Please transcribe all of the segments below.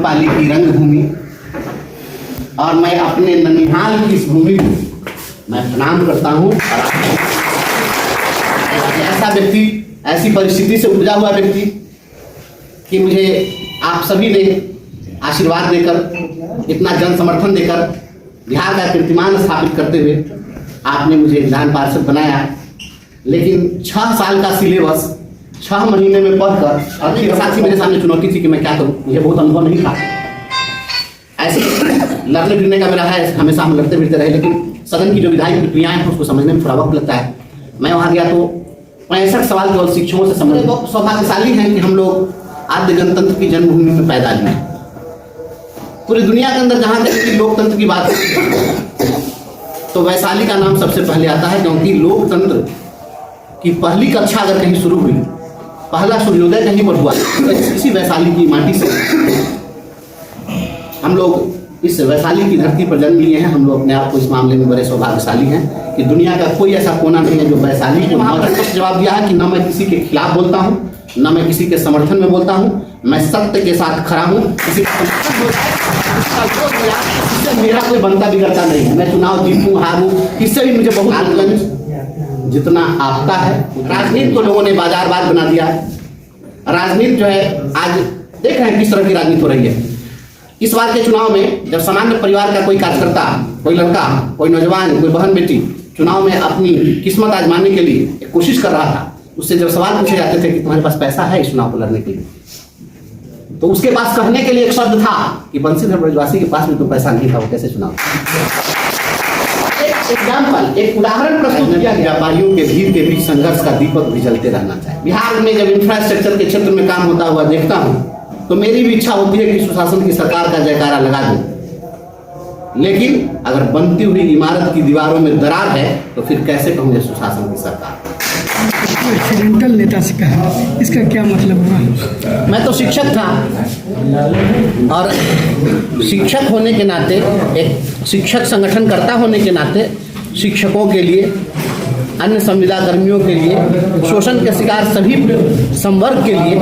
आम्रपाली की रंगभूमि और मैं अपने ननिहाल की इस भूमि को मैं प्रणाम करता हूँ। ऐसा व्यक्ति, ऐसी परिस्थिति से उपजा हुआ व्यक्ति कि मुझे आप सभी ने आशीर्वाद देकर, इतना जन समर्थन देकर बिहार का कीर्तिमान स्थापित करते हुए आपने मुझे विधान पार्षद बनाया। लेकिन 6 साल का सिलेबस 6 महीने में पढ़कर, और फिर साथ ही मेरे सामने चुनौती थी कि मैं क्या करूं, मुझे बहुत अनुभव नहीं था। ऐसे लड़ने फिरने का मेरा है, हमेशा हम लड़ते फिरते रहे, लेकिन सदन की जो विधायी प्रक्रियाएं हैं उसको समझने में थोड़ा वक्त लगता है। मैं वहां गया तो 65 सवाल केवल शिक्षकों से समझे। बहुत सौभाग्यशाली हैं कि हम लोग आद्य गणतंत्र की जन्मभूमि में पैदा लिए। पूरी दुनिया के अंदर जहां तक लोकतंत्र की बात है तो वैशाली का नाम सबसे पहले आता है, क्योंकि लोकतंत्र की पहली कक्षा अगर कहीं शुरू हुई, पहला सूर्योदय कहीं पर हुआ, तो इसी वैशाली की माटी से हम लोग इस वैशाली की धरती पर जन्म लिए हैं। हम लोग अपने आप को इस मामले में बड़े सौभाग्यशाली हैं कि दुनिया का कोई ऐसा कोना नहीं है जो वैशाली को वहाँ पर जवाब दिया है कि न मैं किसी के खिलाफ बोलता हूँ, न मैं किसी के समर्थन में बोलता हूँ, मैं सत्य के साथ खड़ा हूँ। किसी मेरा कोई बनता बिगड़ता नहीं है। मैं चुनाव जीतूँ हारूँ, इससे भी मुझे बहुत जितना आपका है। राजनीति को लोगों ने बाजारबाज बना दिया है। राजनीति जो है, आज देख रहे हैं किस तरह की राजनीति हो रही है। इस बार के चुनाव में जब सामान्य परिवार का कोई कार्यकर्ता, कोई लड़का, कोई नौजवान, कोई बहन बेटी चुनाव में अपनी किस्मत आजमाने के लिए कोशिश कर रहा था, उससे जब सवाल पूछे जाते थे कि तुम्हारे पास पैसा है इस चुनाव को लड़ने के लिए, तो उसके पास कहने के लिए एक शब्द था कि बंशीधर ब्रजवासी के पास भी तो पैसा नहीं था, वो कैसे चुनाव। एग्जाम्पल, एक उदाहरण प्रस्तुत किया गया। व्यापारियों के भीड़ के बीच संघर्ष का दीपक भी जलते रहना चाहिए। बिहार में जब इंफ्रास्ट्रक्चर के क्षेत्र में काम होता हुआ देखता हूँ तो मेरी भी इच्छा होती है कि सुशासन की सरकार का जयकारा लगा दूं, लेकिन अगर बनती हुई इमारत की दीवारों में दरार है तो फिर कैसे कहूँगे सुशासन की सरकार। एक्सीडेंटल नेता से कहा, इसका क्या मतलब हुआ? मैं तो शिक्षक था और शिक्षक होने के नाते, एक शिक्षक संगठनकर्ता होने के नाते शिक्षकों के लिए, अन्य संविदा कर्मियों के लिए, शोषण के शिकार सभी संवर्ग के लिए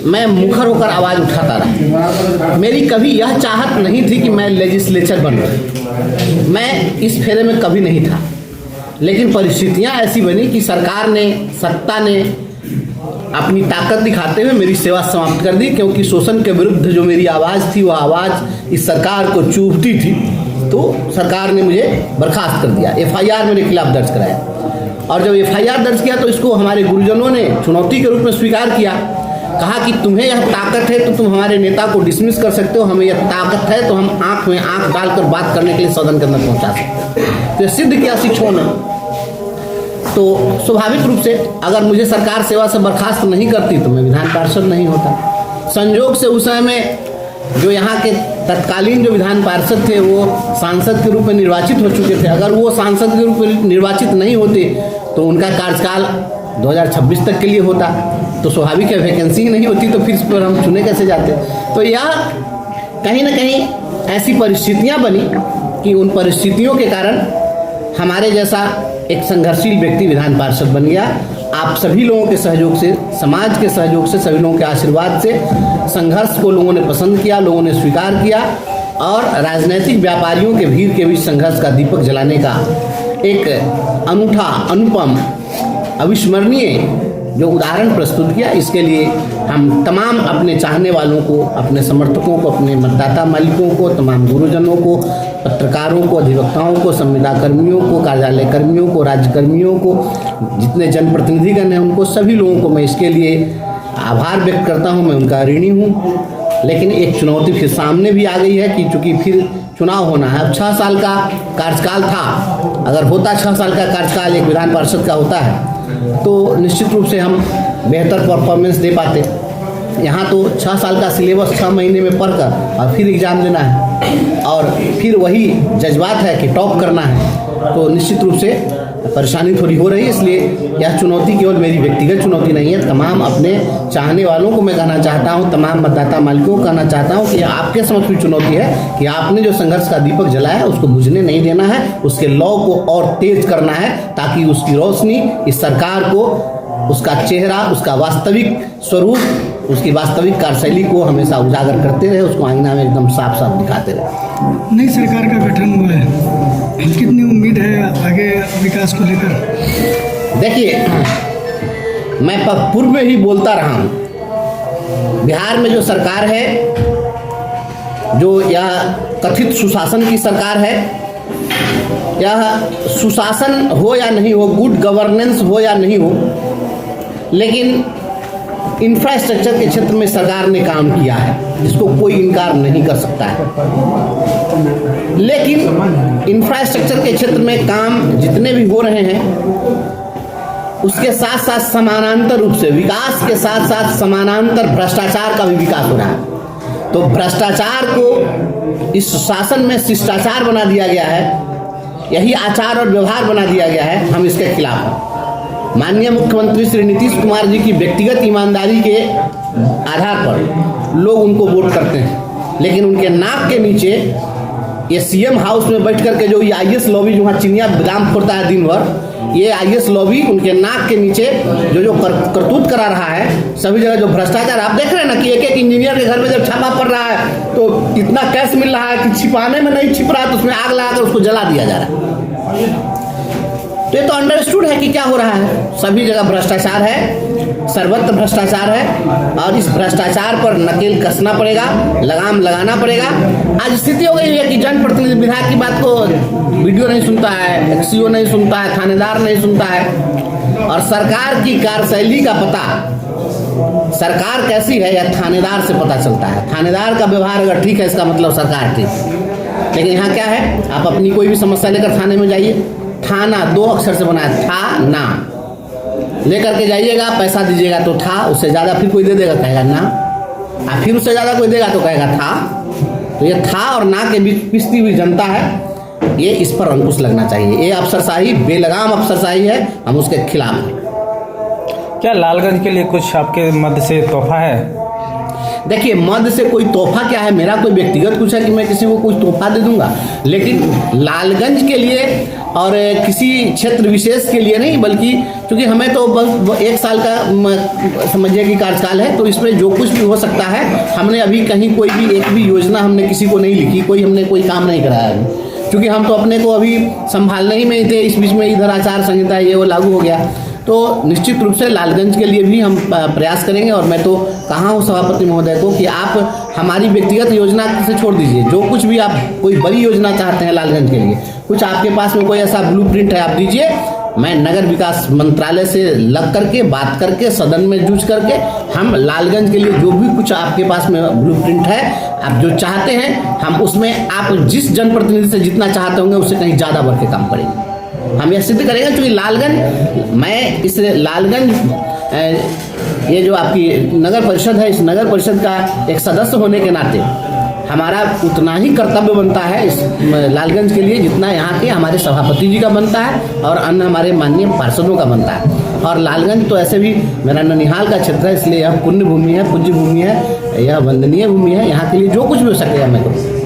मैं मुखर होकर आवाज़ उठाता रहा। मेरी कभी यह चाहत नहीं थी कि मैं लेजिस्लेचर बनूं, मैं इस फेरे में कभी नहीं था। लेकिन परिस्थितियां ऐसी बनी कि सरकार ने, सत्ता ने अपनी ताकत दिखाते हुए मेरी सेवा समाप्त कर दी, क्योंकि शोषण के विरुद्ध जो मेरी आवाज़ थी, वो आवाज़ इस सरकार को चुभती थी। तो सरकार ने मुझे बर्खास्त कर दिया, FIR मेरे खिलाफ दर्ज कराया। और जब FIR दर्ज किया तो इसको हमारे गुरुजनों ने चुनौती के रूप में स्वीकार किया। कहा कि तुम्हें यह ताकत है तो तुम हमारे नेता को डिसमिस कर सकते हो, हमें यह ताकत है तो हम आंख में आंख डालकर बात करने के लिए सदन के अंदर पहुंचा सकते हैं। तो सिद्ध किया शिक्षकों ने। तो स्वाभाविक रूप से अगर मुझे सरकार सेवा से बर्खास्त नहीं करती तो मैं विधान पार्षद नहीं होता। संयोग से उस समय में जो यहाँ के तत्कालीन जो विधान पार्षद थे वो सांसद के रूप में निर्वाचित हो चुके थे। अगर वो सांसद के रूप में निर्वाचित नहीं होते तो उनका कार्यकाल 2026 तक के लिए होता, तो स्वाभाविक है वैकेंसी ही नहीं होती, तो फिर इस पर हम चुने कैसे जाते। तो यह कहीं ना कहीं ऐसी परिस्थितियां बनी कि उन परिस्थितियों के कारण हमारे जैसा एक संघर्षशील व्यक्ति विधान पार्षद बन गया। आप सभी लोगों के सहयोग से, समाज के सहयोग से, सभी लोगों के आशीर्वाद से संघर्ष को लोगों ने पसंद किया, लोगों ने स्वीकार किया और राजनीतिक व्यापारियों के भीड़ के बीच संघर्ष का दीपक जलाने का एक अनूठा, अनुपम, अविस्मरणीय जो उदाहरण प्रस्तुत किया। इसके लिए हम तमाम अपने चाहने वालों को, अपने समर्थकों को, अपने मतदाता मालिकों को, तमाम गुरुजनों को, पत्रकारों को, अधिवक्ताओं को, संविदा कर्मियों को, कार्यालय कर्मियों को, राज्य कर्मियों को, जितने जनप्रतिनिधिगण हैं उनको, सभी लोगों को मैं इसके लिए आभार व्यक्त करता हूँ। मैं उनका ऋणी हूँ। लेकिन एक चुनौती फिर सामने भी आ गई है कि चूँकि फिर चुनाव होना है। अब 6 साल का कार्यकाल था, अगर होता 6 साल का कार्यकाल एक विधान पार्षद का होता है तो निश्चित रूप से हम बेहतर परफॉर्मेंस दे पाते। यहाँ तो 6 साल का सिलेबस 6 महीने में पढ़कर और फिर एग्ज़ाम देना है और फिर वही जज्बात है कि टॉप करना है, तो निश्चित रूप से परेशानी थोड़ी हो रही है। इसलिए यह चुनौती केवल मेरी व्यक्तिगत चुनौती नहीं है, तमाम अपने चाहने वालों को मैं कहना चाहता हूँ, तमाम मतदाता मालिकों को कहना चाहता हूँ कि आपके समक्ष भी चुनौती है कि आपने जो संघर्ष का दीपक जलाया उसको बुझने नहीं देना है, उसके लौ को और तेज करना है ताकि उसकी रोशनी इस सरकार को, उसका चेहरा, उसका वास्तविक स्वरूप उसकी वास्तविक कार्यशैली को हमेशा उजागर करते रहे, उसको आईना में एकदम साफ साफ दिखाते रहे। नई सरकार का गठन हुआ है, कितनी उम्मीद है आगे विकास को लेकर? देखिए, मैं पूर्व में ही बोलता रहा हूँ, बिहार में जो सरकार है, जो यह कथित सुशासन की सरकार है, यह सुशासन हो या नहीं हो, गुड गवर्नेंस हो या नहीं हो, लेकिन इंफ्रास्ट्रक्चर के क्षेत्र में सरकार ने काम किया है, जिसको कोई इनकार नहीं कर सकता है। लेकिन इंफ्रास्ट्रक्चर के क्षेत्र में काम जितने भी हो रहे हैं, उसके साथ साथ समानांतर रूप से विकास के साथ साथ समानांतर भ्रष्टाचार का भी विकास हो रहा है। तो भ्रष्टाचार को इस शासन में शिष्टाचार बना दिया गया है, यही आचार और व्यवहार बना दिया गया है। हम इसके खिलाफ हैं। माननीय मुख्यमंत्री श्री नीतीश कुमार जी की व्यक्तिगत ईमानदारी के आधार पर लोग उनको वोट करते हैं, लेकिन उनके नाक के नीचे ये सीएम हाउस में बैठ करके जो ये आईएएस लॉबी जो वहाँ चिनिया बादाम फोड़ता है दिन भर, ये आईएएस लॉबी उनके नाक के नीचे जो करतूत करा रहा है, सभी जगह जो भ्रष्टाचार आप देख रहे हैं ना कि एक एक इंजीनियर के घर में जब छापा पड़ रहा है तो इतना कैश मिल रहा है कि छिपाने में नहीं छिप रहा है, तो उसमें आग लगाकर उसको जला दिया जा रहा है। तो ये तो अंडरस्टूड है कि क्या हो रहा है। सभी जगह भ्रष्टाचार है, सर्वत्र भ्रष्टाचार है, और इस भ्रष्टाचार पर नकेल कसना पड़ेगा, लगाम लगाना पड़ेगा। आज स्थिति हो गई है कि जनप्रतिनिधि विधायक की बात को वीडियो नहीं सुनता है, एक्सीओ नहीं सुनता है, थानेदार नहीं सुनता है, और सरकार की कार्यशैली का पता सरकार कैसी है या थानेदार से पता चलता है। थानेदार का व्यवहार अगर ठीक है, इसका मतलब सरकार ठीक है। लेकिन यहाँ क्या है, आप अपनी कोई भी समस्या लेकर थाने में जाइए, थाना 2 अक्षर से बना है, था ना, लेकर के जाइएगा, पैसा दीजिएगा तो था, उससे ज़्यादा फिर कोई दे देगा कहेगा ना, और फिर उससे ज़्यादा कोई देगा तो कहेगा था। तो ये था और ना के बीच पिसती हुई जनता है, ये इस पर अंकुश लगना चाहिए। ये अफसरशाही बेलगाम अफसरशाही है, हम उसके खिलाफ हैं। क्या लालगंज के लिए कुछ आपके मध्य से तोहफा है? देखिए, मध्य से कोई तोहफा क्या है, मेरा कोई व्यक्तिगत कुछ है कि मैं किसी को कुछ तोहफा दे दूंगा, लेकिन लालगंज के लिए और किसी क्षेत्र विशेष के लिए नहीं, बल्कि क्योंकि हमें तो बस 1 साल का समझिए कि कार्यकाल है, तो इसमें जो कुछ भी हो सकता है, हमने अभी कहीं कोई भी एक भी योजना हमने किसी को नहीं लिखी, हमने कोई काम नहीं कराया है, क्योंकि हम तो अपने को अभी संभालने ही में ही थे। इस बीच में इधर आचार संहिता ये वो लागू हो गया, तो निश्चित रूप से लालगंज के लिए भी हम प्रयास करेंगे। और मैं तो कहा हूँ सभापति महोदय को कि आप हमारी व्यक्तिगत योजना से छोड़ दीजिए, जो कुछ भी आप कोई बड़ी योजना चाहते हैं लालगंज के लिए, कुछ आपके पास में कोई ऐसा ब्लूप्रिंट है, आप दीजिए। मैं नगर विकास मंत्रालय से लग करके बात करके सदन में जूझ करके हम लालगंज के लिए जो भी कुछ आपके पास में ब्लूप्रिंट है, आप जो चाहते हैं, हम उसमें आप जिस जनप्रतिनिधि से जितना चाहते होंगे उससे कहीं ज़्यादा बढ़ के काम करेंगे। हम यह सिद्ध करेंगे, क्योंकि लालगंज, मैं इस लालगंज ये जो आपकी नगर परिषद है, इस नगर परिषद का एक सदस्य होने के नाते हमारा उतना ही कर्तव्य बनता है इस लालगंज के लिए जितना यहाँ के हमारे सभापति जी का बनता है और अन्य हमारे माननीय पार्षदों का बनता है। और लालगंज तो ऐसे भी मेरा ननिहाल का क्षेत्र है, इसलिए यह पुण्य भूमि है, पूज्य भूमि है, यह वंदनीय भूमि है। यहाँ के लिए जो कुछ भी हो सके मैं करूँ।